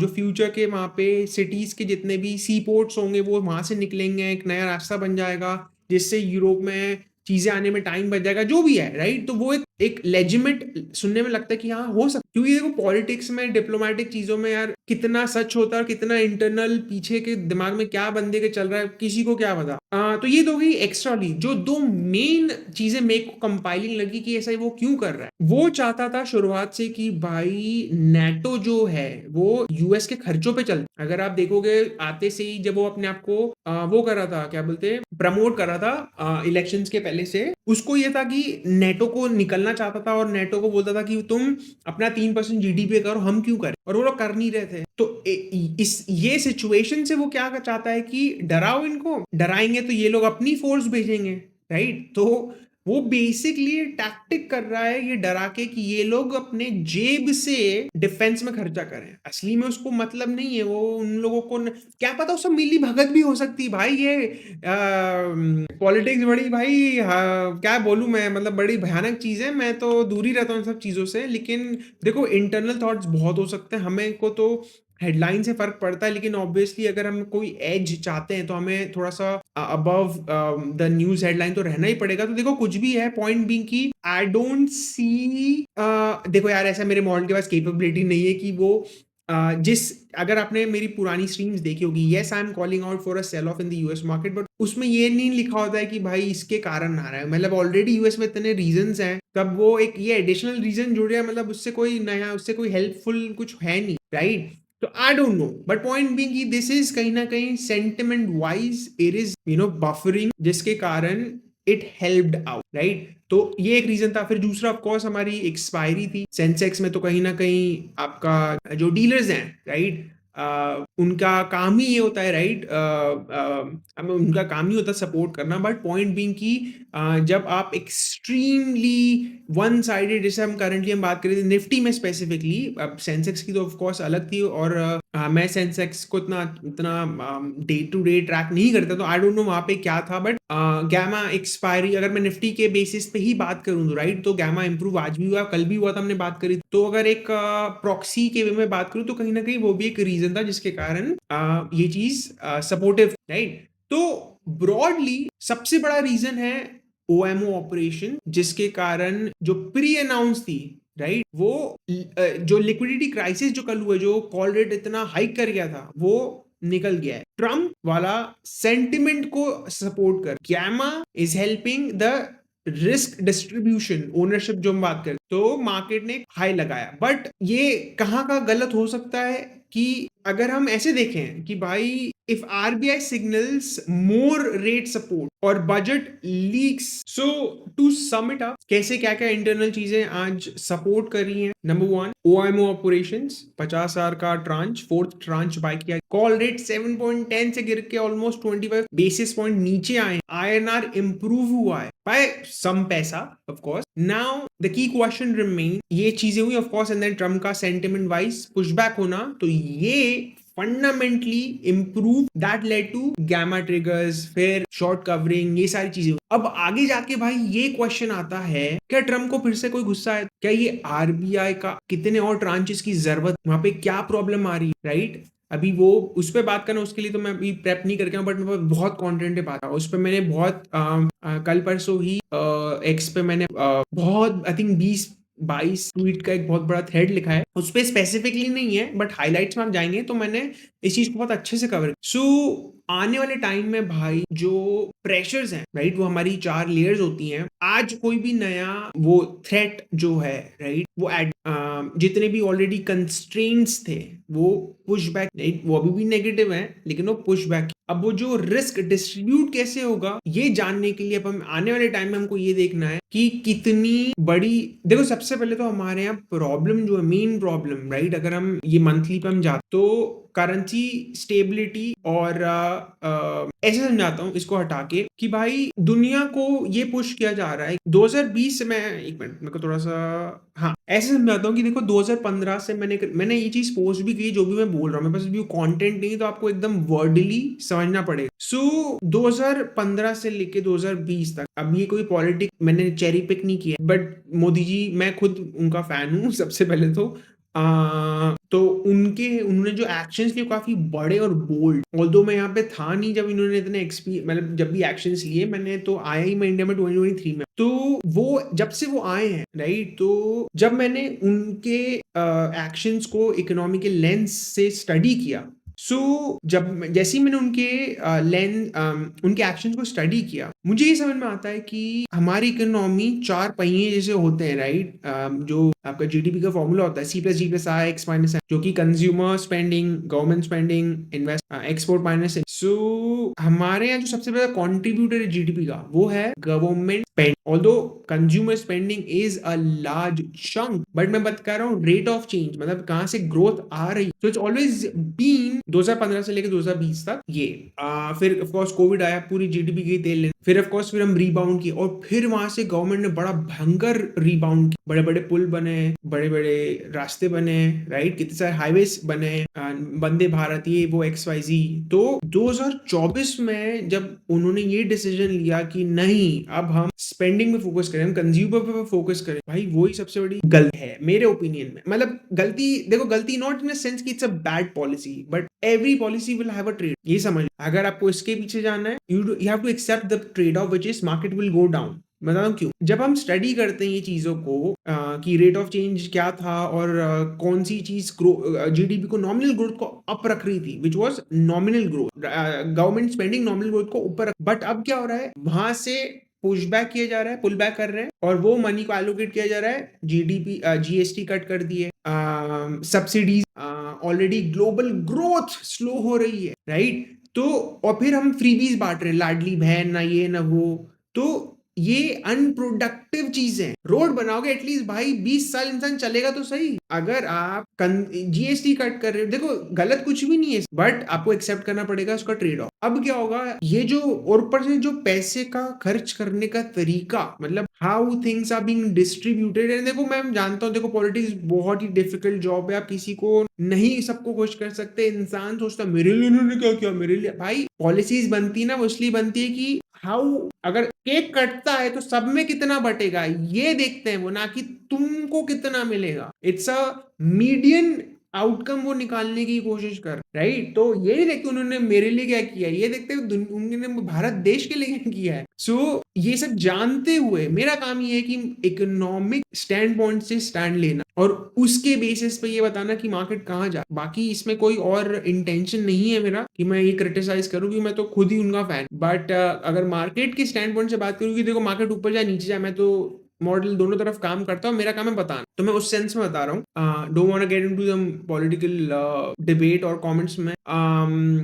S3: जो फ्यूचर के वहां पे सिटीज के जितने भी सी पोर्ट्स होंगे वो वहां से निकलेंगे, एक नया रास्ता बन जाएगा जिससे यूरोप में चीजें आने में टाइम बच जाएगा, जो भी है, राइट। तो वो एक लेजिमेट सुनने में लगता है कि हाँ हो सकता, क्योंकि देखो पॉलिटिक्स में, डिप्लोमेटिक चीजों में यार कितना सच होता है और कितना इंटरनल पीछे के दिमाग में क्या बंदे के चल रहा है किसी को क्या पता। तो ये तो गई एक्स्ट्रा ली, जो 2 मेन चीजें मेरे को कंपाइलिंग लगी कि ऐसा वो क्यों कर रहा है। वो चाहता था शुरुआत से कि भाई नेटो जो है वो यूएस के खर्चों पे चलता, अगर आप देखोगे आते से ही जब वो अपने आप को वो कर रहा था, क्या बोलते हैं, प्रमोट कर रहा था इलेक्शंस के पहले से, उसको ये था कि नेटो को निकलना चाहता था और नेटो को बोलता था कि तुम अपना 3% जीडीपी करो, हम क्यों करें, और वो लोग कर नहीं रहे थे। तो इस ये सिचुएशन से वो क्या चाहता है कि डराओ इनको, डराएंगे तो ये लोग अपनी फोर्स भेजेंगे, राइट। तो वो बेसिकली टैक्टिक कर रहा है ये डरा के कि ये लोग अपने जेब से डिफेंस में खर्चा करें, असली में उसको मतलब नहीं है। वो उन लोगों को क्या पता, उसमें मिली भगत भी हो सकती है भाई, ये पॉलिटिक्स बड़ी भाई, क्या बोलूं मैं, मतलब बड़ी भयानक चीज है, मैं तो दूर ही रहता हूँ इन सब चीजों से। लेकिन देखो इंटरनल थॉट्स बहुत हो सकते हैं, हमें को तो हेडलाइन से फर्क पड़ता है, लेकिन ऑब्वियसली अगर हम कोई एज चाहते हैं तो हमें थोड़ा सा अबव द न्यूज हेडलाइन तो रहना ही पड़ेगा। तो देखो कुछ भी है, पॉइंट बीइंग की आई डोंट सी, देखो यार ऐसा मेरे मॉडल के पास कैपेबिलिटी नहीं है कि वो जिस, अगर आपने मेरी पुरानी स्ट्रीम्स देखी होगी, yes I am calling out for a sell off in the US market, but उसमें ये नहीं लिखा होता है कि भाई इसके कारण आ रहा है, मतलब ऑलरेडी यूएस में इतने रीजंस हैं, तब वो एक ये एडिशनल रीजन जुड़ गया, मतलब उससे कोई नया, उससे कोई हेल्पफुल कुछ है नहीं, राइट। तो I don't know, but point being कि दिस इज कहीं ना कहीं sentiment wise it is buffering, जिसके कारण इट हेल्प्ड आउट, राइट। तो ये एक रीजन था। फिर दूसरा ऑफ कोर्स हमारी एक्सपायरी थी सेंसेक्स में, तो कहीं ना कहीं आपका जो डीलर्स हैं, राइट, उनका काम ही ये होता है, राइट, उनका काम ही होता है सपोर्ट करना। बट पॉइंट बीइंग कि जब आप एक्सट्रीमली वन साइडेड, जैसे हम करंटली हम बात करें निफ्टी में स्पेसिफिकली, अब सेंसेक्स की तो ऑफ कोर्स अलग थी, और मैं सेंसेक्स को इतना इतना डे टू डे ट्रैक नहीं करता, तो आई डोंट नो वहां पे क्या था। बट गैमा एक्सपायरी, अगर मैं निफ्टी के बेसिस पे ही बात करूं तो, राइट, तो गैमा इंप्रूव आज भी हुआ, कल भी हुआ था, हमने बात करी। तो अगर एक प्रॉक्सी के वे में बात करूं तो कहीं ना कहीं वो भी एक रीजन था जिसके कारण ये चीज सपोर्टिव, राइट। तो ब्रॉडली सबसे बड़ा रीजन है ओएमओ ऑपरेशन, जिसके कारण जो प्री अनाउंस थी राइट? वो जो लिक्विडिटी क्राइसिस जो कल हुआ, जो कॉल रेट इतना हाइक कर गया था, वो निकल गया है। ट्रम्प वाला सेंटिमेंट को सपोर्ट कर, gamma is helping the risk distribution, ownership जो हम बात करें, तो मार्केट ने हाई लगाया। बट ये कहाँ का गलत हो सकता है कि अगर हम ऐसे देखें कि भाई if RBI signals more rate support और budget leaks, so to sum it up, कैसे क्या क्या इंटरनल चीजें आज सपोर्ट कर रही हैं? नंबर 1, OMO ऑपरेशंस 50,000 का ट्रांच, फोर्थ ट्रांच बाय किया, कॉल रेट 7.10 से गिर के ऑलमोस्ट 25 बेसिस पॉइंट नीचे आए, INR इंप्रूव हुआ है बाय सम पैसा of course. Now the key question remain, ये चीजें हुई of course, and then Trump का सेंटिमेंट वाइज पुशबैक होना, तो ये fundamentally improve, that led to gamma triggers, फिर शॉर्ट कवरिंग, ये सारी चीजें। अब आगे जाके भाई ये क्वेश्चन आता है, क्या ट्रम्प को फिर से कोई गुस्सा है? क्या ये आरबीआई का कितने और ट्रांचेस की जरूरत, वहां पे क्या प्रॉब्लम आ रही है, राइट? अभी वो उस पर बात करना, उसके लिए तो मैं अभी प्रेप नहीं करके, बट मेरे पास बहुत कंटेंट है बात, उस पर मैंने बहुत कल परसों ही एक्स पे मैंने बहुत आई थिंक 20-22 ट्वीट का एक बहुत बड़ा थ्रेड लिखा है, उस पर स्पेसिफिकली नहीं है बट हाइलाइट्स में आप जाएंगे तो मैंने इस चीज को बहुत अच्छे से कवर। सो आने वाले टाइम में भाई जो प्रेशर्स हैं, राइट, वो हमारी 4 लेयर्स होती हैं। आज कोई भी नया वो थ्रेट जो है, राइट, वो जितने भी ऑलरेडी कंस्ट्रेंट्स थे वो पुश बैक, राइट, वो अभी भी नेगेटिव है लेकिन वो पुश बैक। अब वो जो रिस्क डिस्ट्रीब्यूट कैसे होगा, ये जानने के लिए अब हम आने वाले टाइम में हमको ये देखना है कि कितनी बड़ी, देखो सबसे पहले तो हमारे यहाँ प्रॉब्लम जो है, मेन प्रॉब्लम, राइट, अगर हम ये मंथली पे हम जाते तो करेंसी स्टेबिलिटी, और ऐसे समझाता हूं इसको हटा के कि भाई दुनिया को ये पुश किया जा रहा है 2020 से, मैं एक मिनट मेरे को थोड़ा सा, हाँ, ऐसे समझाता हूँ कि देखो 2015 से मैंने ये चीज पोस्ट भी की, जो भी मैं बोल रहा हूँ, मेरे पास भी कंटेंट नहीं तो आपको एकदम वर्डली समझना पड़ेगा। सो 2015 से लेके 2020 तक, अब ये कोई पॉलिटिक्स मैंने चेरी पिक नहीं किया, बट मोदी जी, मैं खुद उनका फैन हूँ सबसे पहले तो उन्होंने जो एक्शंस लिए काफी बड़े और बोल्ड, ऑल्दो मैं यहाँ पे था नहीं जब इन्होंने इतने मतलब जब भी एक्शंस लिए, मैंने तो आया ही मैं इंडिया में 2023 में, तो वो जब से वो आए हैं, राइट, तो जब मैंने उनके एक्शंस को इकोनॉमिकल लेंस से स्टडी किया, जब जैसे ही मैंने उनके एक्शंस को स्टडी किया, मुझे ये समझ में आता है कि हमारी इकोनॉमी 4 पहिए जैसे होते हैं, राइट, जो आपका जीडीपी का फॉर्मूला होता है C+G+I X - जो कि consumer spending, government spending, export minus. So हमारे यहाँ जो सबसे बड़ा कॉन्ट्रीब्यूटर है जीडीपी का, वो है government spend, although consumer spending is a large chunk, but मैं बात कर रहा हूँ रेट ऑफ चेंज, मतलब कहाँ से ग्रोथ आ रही। तो इट्स ऑलवेज बीन 2015 से लेकर 2020 तक ये, फिर ऑफ कोर्स कोविड आया, पूरी जीडीपी गई तेल लेने, फिर ऑफ कोर्स फिर हम रीबाउंड किए, और फिर वहां से गवर्नमेंट ने बड़ा भयंकर रीबाउंड किया, बड़े बड़े पुल बने, बड़े बड़े रास्ते बने, राइट, कितने सारे हाईवेज बने, वंदे भारत, ये वो XYZ। तो 2024 में जब उन्होंने ये डिसीजन लिया कि नहीं, अब हम स्पेंडिंग पे फोकस करें, हम कंज्यूमर पे फोकस करें, भाई वही सबसे बड़ी गलती है मेरे ओपिनियन में। मतलब गलती, देखो गलती नॉट इन अ सेंस कि it's a bad policy, but every policy will have a trade, ये समझ। अगर आपको इसके पीछे जाना है, you have to accept the trade off which is market will go down. बताता हूँ क्यों। जब हम स्टडी करते हैं ये चीजों को कि रेट ऑफ चेंज क्या था, और कौन सी चीज जीडीपी को, नॉमिनल ग्रोथ को अप रख रही थी, which was nominal growth, government spending nominal growth को ऊपर, बट अब क्या हो रहा है, वहां से पुश बैक किया जा रहा है, पुल बैक कर रहे हैं, और वो मनी को एलोकेट किया जा रहा है, जीडीपी जीएसटी कट कर दिए, subsidies, already global growth slow हो रही है, राइट, तो और फिर हम फ्रीबीज बांट रहे हैं, लाडली बहन, ना ये ना वो। तो ये अनप्रोडक्टिव चीजें, रोड बनाओगे एटलीस्ट भाई 20 साल इंसान चलेगा तो सही। अगर आप जीएसटी कट कर रहे हो, देखो गलत कुछ भी नहीं है, बट आपको एक्सेप्ट करना पड़ेगा उसका ट्रेड ऑफ। अब क्या होगा, ये जो और ऊपर से जो पैसे का खर्च करने का तरीका, मतलब how things are being distributed, देखो मैं जानता हूँ, देखो पॉलिटिक्स बहुत ही डिफिकल्ट जॉब है, आप किसी को नहीं सबको खुश कर सकते। इंसान सोचता मेरे लिए इन्होंने क्या किया, मेरे लिए, भाई पॉलिसीज बनती ना, वो इसलिए बनती है कि हाउ, अगर केक कटता है तो सब में कितना बटेगा ये देखते हैं वो, ना कि तुमको कितना मिलेगा। इट्स अ मीडियन आउटकम वो निकालने की कोशिश कर, राइट? तो ये नहीं देखते उन्होंने मेरे लिए क्या किया, ये देखते उन्होंने भारत देश के लिए क्या किया है। सो ये सब जानते हुए मेरा काम ये है कि इकोनॉमिक स्टैंड पॉइंट से स्टैंड लेना और उसके बेसिस पे ये बताना कि मार्केट कहाँ जा। बाकी इसमें कोई और इंटेंशन नहीं है मेरा कि मैं ये क्रिटिसाइज करूँ, कि मैं तो खुद ही उनका फैन। बट अगर मार्केट के स्टैंड पॉइंट से बात करूँ कि देखो मार्केट ऊपर जाए नीचे जाए, मैं तो मॉडल दोनों तरफ काम करता हूँ, मेरा काम है बताना। तो मैं उस सेंस में बता रहा हूँ, don't want to get into some political debate और कमेंट्स में।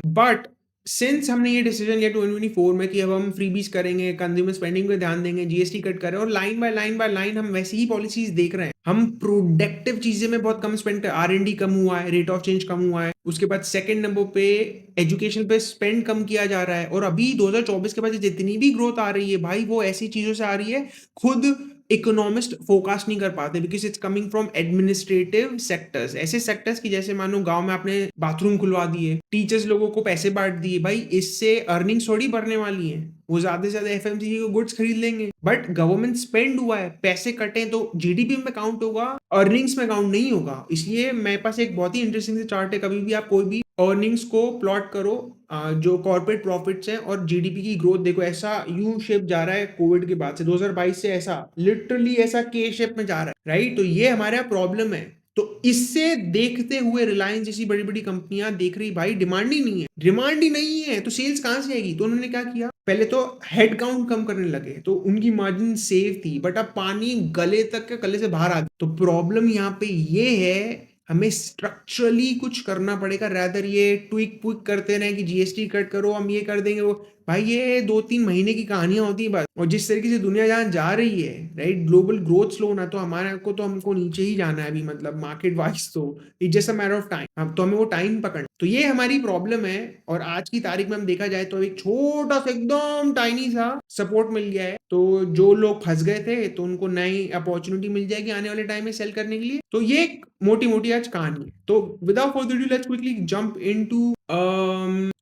S3: बट सिंस हमने ये डिसीजन लिया 2024 में कि अब हम फ्रीबीज करेंगे, कंज्यूमर स्पेंडिंग पे ध्यान देंगे, जीएसटी कट करें, और लाइन बाय लाइन हम वैसी ही पॉलिसीज देख रहे हैं। हम प्रोडक्टिव चीजें में बहुत कम स्पेंड कर, R&D कम हुआ है, रेट ऑफ चेंज कम हुआ है। उसके बाद सेकंड नंबर पे एजुकेशन पे स्पेंड कम किया जा रहा है। और अभी 2024 के बाद जितनी भी ग्रोथ आ रही है भाई, वो ऐसी चीजों से आ रही है खुद इकोनॉमिस्ट फोकास्ट नहीं कर पाते, because it's coming from administrative sectors. ऐसे सेक्टर्स की जैसे मानो गांव में आपने बाथरूम खुलवा दिए, टीचर्स लोगों को पैसे बांट दिए, भाई इससे अर्निंग्स थोड़ी बढ़ने वाली है। वो ज्यादा से ज्यादा एफएमसीजी को गुड्स खरीद लेंगे, बट गवर्नमेंट स्पेंड हुआ है, पैसे कटे तो जीडीपी में काउंट होगा, अर्निंग्स में काउंट नहीं होगा। इसलिए मेरे पास एक बहुत ही इंटरेस्टिंग से चार्ट है, कभी भी आप कोई भी अर्निंग्स को प्लॉट करो, जो कॉर्पोरेट प्रॉफिट्स हैं और जीडीपी की ग्रोथ देखो, ऐसा यू शेप जा रहा है कोविड के बाद से 2022 से, ऐसा लिटरली ऐसा के शेप में जा रहा है, राइट? तो ये हमारा प्रॉब्लम है। तो इससे देखते हुए रिलायंस जैसी बड़ी बड़ी कंपनियां देख रही भाई डिमांड ही नहीं है, डिमांड ही नहीं है तो सेल्स कहां से आएगी। तो उन्होंने क्या किया, पहले तो हेड काउंट कम करने लगे, तो उनकी मार्जिन सेव थी, बट अब पानी गले तक के गले से बाहर आ गया। तो प्रॉब्लम यहाँ पे ये है, हमें स्ट्रक्चरली कुछ करना पड़ेगा, रैदर ये ट्विक पुक करते रहे कि जीएसटी कट करो, हम ये कर देंगे वो। भाई ये 2-3 महीने की कहानियां होती है बस। और जिस तरीके से दुनिया जहां जा रही है, राइट, ग्लोबल ग्रोथ स्लो ना, तो हमारे को तो हमको नीचे ही जाना है अभी, मतलब मार्केट वाइज तो it's just a matter of time. तो हमें वो टाइम पकड़ना, तो ये हमारी प्रॉब्लम है। और आज की तारीख में हम देखा जाए तो एक छोटा सा एकदम टाइनी सा सपोर्ट मिल गया है, तो जो लोग फंस गए थे तो उनको नई अपॉर्चुनिटी मिल जाएगी आने वाले टाइम में सेल करने के लिए। तो ये एक मोटी मोटी आज कहानी है। तो without further due let's quickly jump into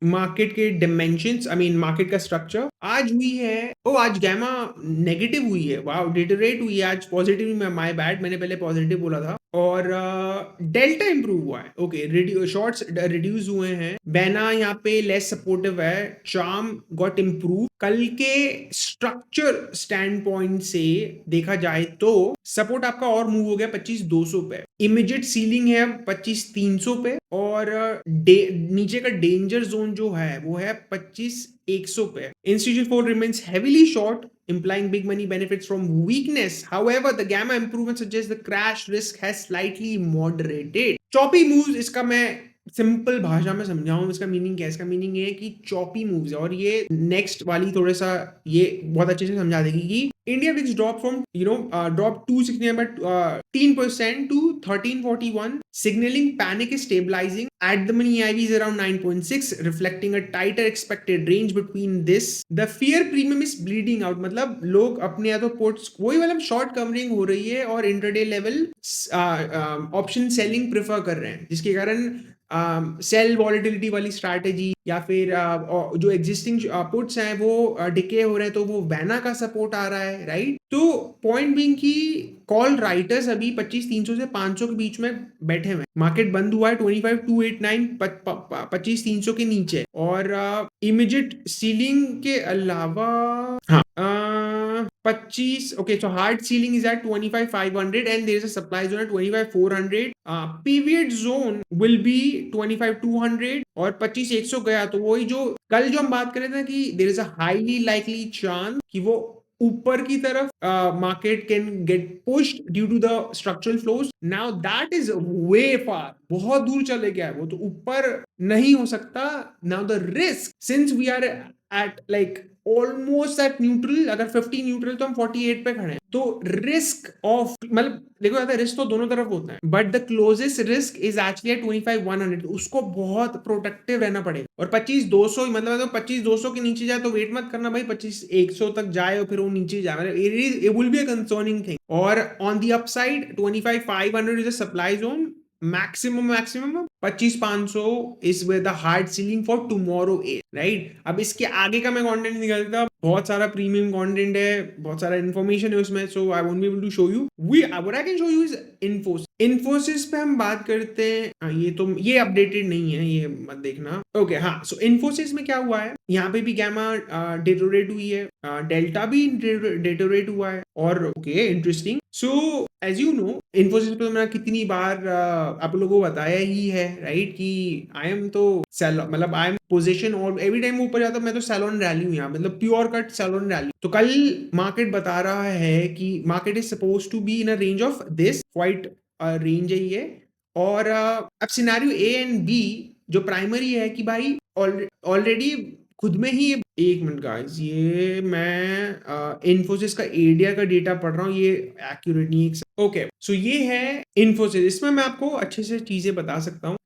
S3: market के डिमेंशंस, आई मीन मार्केट का स्ट्रक्चर। आज हुई है, आज गैमा नेगेटिव हुई है, वाओ, डिटरेट हुई है, आज पॉजिटिव में, माय बैड, मैंने पहले पॉजिटिव बोला था। और डेल्टा इंप्रूव हुआ है, ओके, शॉर्ट्स रिड्यूस हुए हैं, बैना यहाँ पे लेस सपोर्टिव है, चार्म गॉट इम्प्रूव। कल के स्ट्रक्चर स्टैंड पॉइंट से देखा जाए तो सपोर्ट आपका और मूव हो गया 25,200 पे, इमीडिएट सीलिंग है 25,300 पे, और नीचे का डेंजर जोन जो है वो है 25,100 पे। Institution 4 remains heavily short, implying big money benefits from weakness. However, the gamma improvement suggests the crash risk has slightly moderated. Choppy moves, इसका मैं सिंपल भाषा में समझाऊं, इसका मीनिंग क्या है? इसका मीनिंग ये है कि चॉपी मूव्स है, और ये नेक्स्ट वाली थोड़ा सा ये बहुत अच्छे से समझा देगी कि India which drop from drop 269% to 1341, signaling panic is stabilizing. At the money EIV is around 9.6, reflecting a tighter expected range between this. The fear premium is bleeding out, मतलब लोग अपने या तो पोर्ट्स वही मतलब शॉर्ट कवरिंग हो रही है और intraday level option selling prefer कर रहे हैं, जिसके कारण सेल वॉलिटिलिटी वाली स्ट्रैटेजी या फिर जो एग्जिस्टिंग पुट्स हैं वो डिके हो रहे हैं, तो वो बैना का सपोर्ट आ रहा है, राइट? तो पॉइंट बीइंग की कॉल राइटर्स अभी 25,300 से 500 के बीच में बैठे हुए हैं। मार्केट बंद हुआ है 25,289, 25,300 के नीचे, और इमीडिएट सीलिंग के अलावा 25, okay, so hard ceiling is at 25,500 and there is a supply zone at 25,400. Pivot zone will be 25,200 और 25,100 गया तो वही जो कल जो हम बात कर रहे थे कि there is a highly likely chance कि वो ऊपर की तरफ market can get pushed due to the structural flows. Now that is way far, बहुत दूर चले गया है वो, तो ऊपर नहीं हो सकता। Now the risk, since we are at like almost at neutral, अगर 50 न्यूट्रल तो हम 48 पे खड़े हैं, तो रिस्क ऑफ, मतलब देखो जाता है रिस्क तो दोनों तरफ होता है, but the closest risk is actually eight 25,100, उसको बहुत प्रोटेक्टिव रहना पड़ेगा। और 25,200 मतलब 25,200 के नीचे जाए तो वेट मत करना भाई, 25,100 तक जाए और फिर वो नीचे जाए, मतलब it will be a concerning thing. और on the upside 25,500 is a supply zone, maximum 25,500 is with the hard ceiling for tomorrow is, right? अब इसके आगे का मैं कंटेंट निकालता, बहुत सारा प्रीमियम कंटेंट है, बहुत सारा इंफॉर्मेशन है उसमें, so I won't be able to show you. What I can show you is Infosys. Infosys पे हम बात करते हैं। ये अपडेटेड नहीं है, ये मत देखना। ओके हाँ, सो इन्फोसिस में क्या हुआ है, यहाँ पे भी गैमा डिटोरेट हुई है, डेल्टा भी डिटोरेट हुआ है, और okay interesting. So as you know, Infosys पे तो मैंने कितनी बार आप लोगों को बताया ही है, राइट, कि आई एम तो मतलब आई एम पोजीशन, और एवरी टाइम ऊपर जाता मैं तो सैलॉन रैली हूँ यहाँ, मतलब प्योर कट सैलॉन रैली। तो कल मार्केट बता रहा है कि market is suppose to be in a range of this quite range है ये। और अब सिनेरियो ए एंड बी जो प्राइमरी है कि भाई ऑलरेडी खुद में ही एक मिनट गाइस, ये मैं इन्फोसिस का एडिया का डेटा पढ़ रहा हूँ, ये एक्यूरेट नहीं है। ओके सो ये है इन्फोसिस, इसमें मैं आपको अच्छे से चीजें बता सकता हूँ।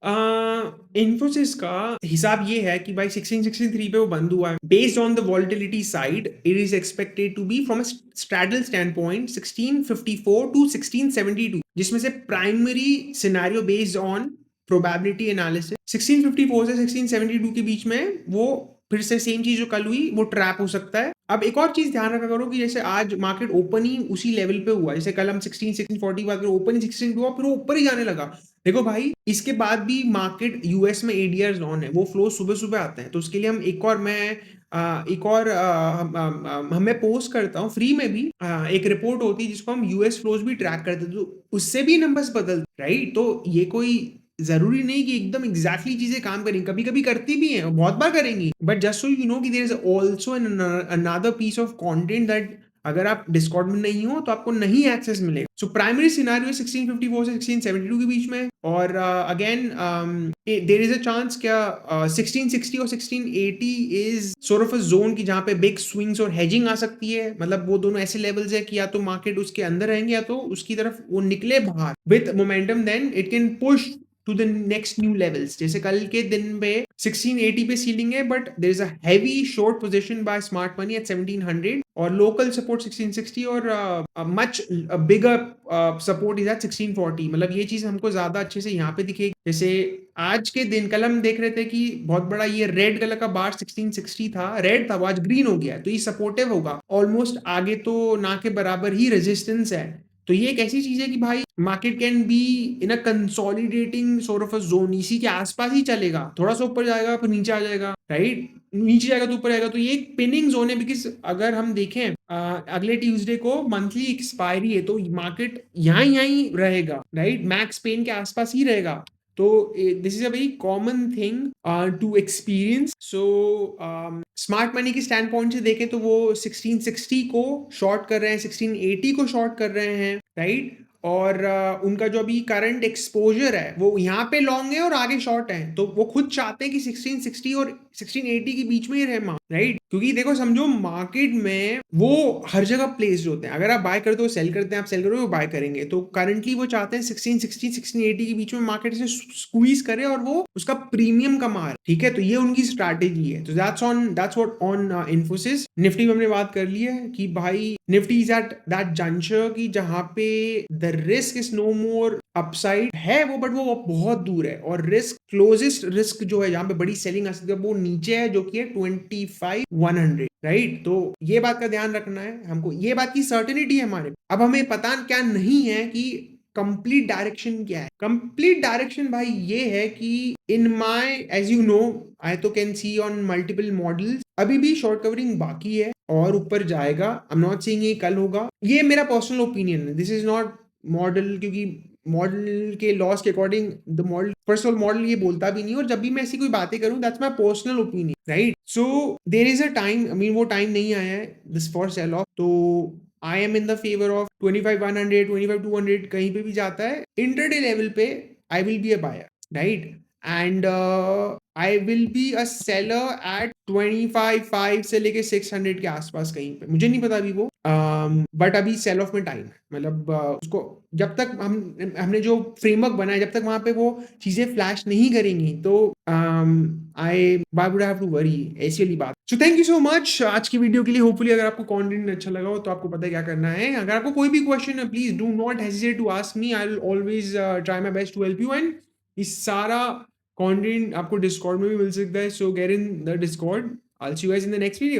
S3: इन्फोसिस का हिसाब ये है कि भाई 1663 पे वो बंद हुआ है। Based on the volatility side it is expected to be from a straddle stand point 1654 to 1672, जिसमें से primary scenario based on probability analysis 1654 से 1672 के बीच में वो फिर से सेम चीज जो कल हुई वो ट्रैप हो सकता है। अब एक और चीज ध्यान रखा करो कि जैसे आज मार्केट ओपन ही उसी लेवल पे हुआ, जैसे कल हम 1640 बात करें, ओपन ही 16 पे हुआ, फिर वो ऊपर ही जाने लगा। देखो भाई, इसके बाद भी मार्केट यूएस में एडीआर ऑन है, वो फ्लो सुबह सुबह आते हैं, तो उसके लिए हम हमें पोस्ट करता हूँ फ्री में भी, एक रिपोर्ट होती है जिसको हम यूएस फ्लोज भी ट्रैक करते हैं, तो उससे भी नंबर्स बदलते, राइट। तो ये कोई जरूरी नहीं कि एकदम एग्जैक्टली चीजें काम करेंगी, कभी कभी करती भी हैं, बहुत बार करेंगी, but just so you know कि there is also another piece of content that अगर आप डिस्कॉर्ड में नहीं हो तो आपको नहीं एक्सेस मिलेगा। सो प्राइमरी सिनेरियो 1654 से 1672 के बीच में, और again there is a chance क्या 1660 और 1680 is sort of a zone की जहां पे बिग स्विंग्स और हेजिंग आ सकती है, मतलब वो दोनों ऐसे लेवल्स है कि या तो मार्केट उसके अंदर रहेंगे या तो उसकी तरफ वो निकले बाहर with momentum, then it can push to the next new levels. जैसे कल के दिन पे 1680 पे सीलिंग है, but there is a heavy short position by smart money at 1700, और लोकल सपोर्ट 1660, और much bigger support is at 1640। मतलब ये चीज हमको ज्यादा अच्छे से यहाँ पे दिखेगी। जैसे आज के दिन कल हम देख रहे थे कि बहुत बड़ा ये रेड कलर का बार 1660 था, रेड था, वो आज ग्रीन हो गया है, तो ये सपोर्टिव होगा ऑलमोस्ट। आगे तो ना के बराबर ही रेजिस्टेंस है, तो ये एक ऐसी चीज है कि भाई market can be in a consolidating sort of a zone, इसी के आसपास ही चलेगा, थोड़ा सा ऊपर जाएगा फिर नीचे आ जाएगा, राइट, नीचे जाएगा तो ऊपर जाएगा। तो ये एक पिनिंग जोन है, बिकॉज अगर हम देखें अगले ट्यूसडे को मंथली एक्सपायरी है, तो मार्केट यहाँ ही रहेगा, राइट, मैक्स पेन के आसपास ही रहेगा। तो this is a very common thing to experience. So smart money के स्टैंड पॉइंट से देखें तो वो 1660 को शॉर्ट कर रहे हैं, 1680 को शॉर्ट कर रहे हैं, राइट, और उनका जो अभी करंट एक्सपोजर है वो यहाँ पे लॉन्ग है और आगे शॉर्ट है, तो वो खुद चाहते हैं कि 1660 और 1680 के बीच में ही रहे, राइट, क्योंकि देखो समझो मार्केट में वो हर जगह प्लेस्ड होते हैं, अगर आप बाय करते हो सेल करते हैं, आप सेल करोगे वो बाय करेंगे, तो करंटली वो चाहते हैं 1660 1680 के बीच में मार्केट से स्क्वीज करे और वो उसका प्रीमियम कमा रहे, ठीक है, तो ये उनकी स्ट्रैटेजी है। तो that's what on Infosys. Nifty में हमने बात कर ली है कि भाई Nifty is at that junction की जहां पे the risk is no more, upside है वो बट वो बहुत दूर है, और रिस्क क्लोजेस्ट रिस्क जो है जहां पे बड़ी सेलिंग आ सकती है वो नीचे है, जो कि है 25,100, राइट। तो ये बात का ध्यान रखना है हमको, ये बात की सर्टेनिटी है हमारे। अब हमें पता क्या नहीं है कि कंप्लीट डायरेक्शन क्या है। कंप्लीट डायरेक्शन भाई ये है कि in my edge you know I तो can see on multiple models अभी भी शॉर्ट कवरिंग बाकी है और ऊपर जाएगा। आई एम नॉट सेइंग ये कल होगा, ये मेरा पर्सनल ओपिनियन है, दिस इज नॉट मॉडल, क्योंकि मॉडल के लॉस के according the model first of model ये बोलता भी नहीं, और जब भी मैं ऐसी कोई बातें करूं that's my personal opinion, right. So there is a time, I mean वो टाइम नहीं आया है दिस फॉर सेल ऑफ, तो I am in the favour of 25,100 25,200 कहीं पे भी जाता है इंटरडे लेवल पे I will be a buyer, right, and I will be a seller at 25,500 से लेके 600 के आसपास कहीं पे, मुझे नहीं पता अभी वो, बट अभी सेल ऑफ में टाइम है, मतलब उसको जब तक हमने जो फ्रेमवर्क बनाया जब तक वहां पे वो चीजें फ्लैश नहीं करेंगी तो I why would I have to worry, ऐसी वाली बात। So thank you so much आज की वीडियो के लिए। होपफुली अगर आपको कंटेंट अच्छा लगा हो तो आपको पता है क्या करना है। अगर आपको कोई भी क्वेश्चन है please do not hesitate to ask me, I will always try my best to help you, and इस सारा कंटेंट आपको डिस्कॉर्ड में भी मिल सकता है, सो get in the Discord. I will see you guys in the next video.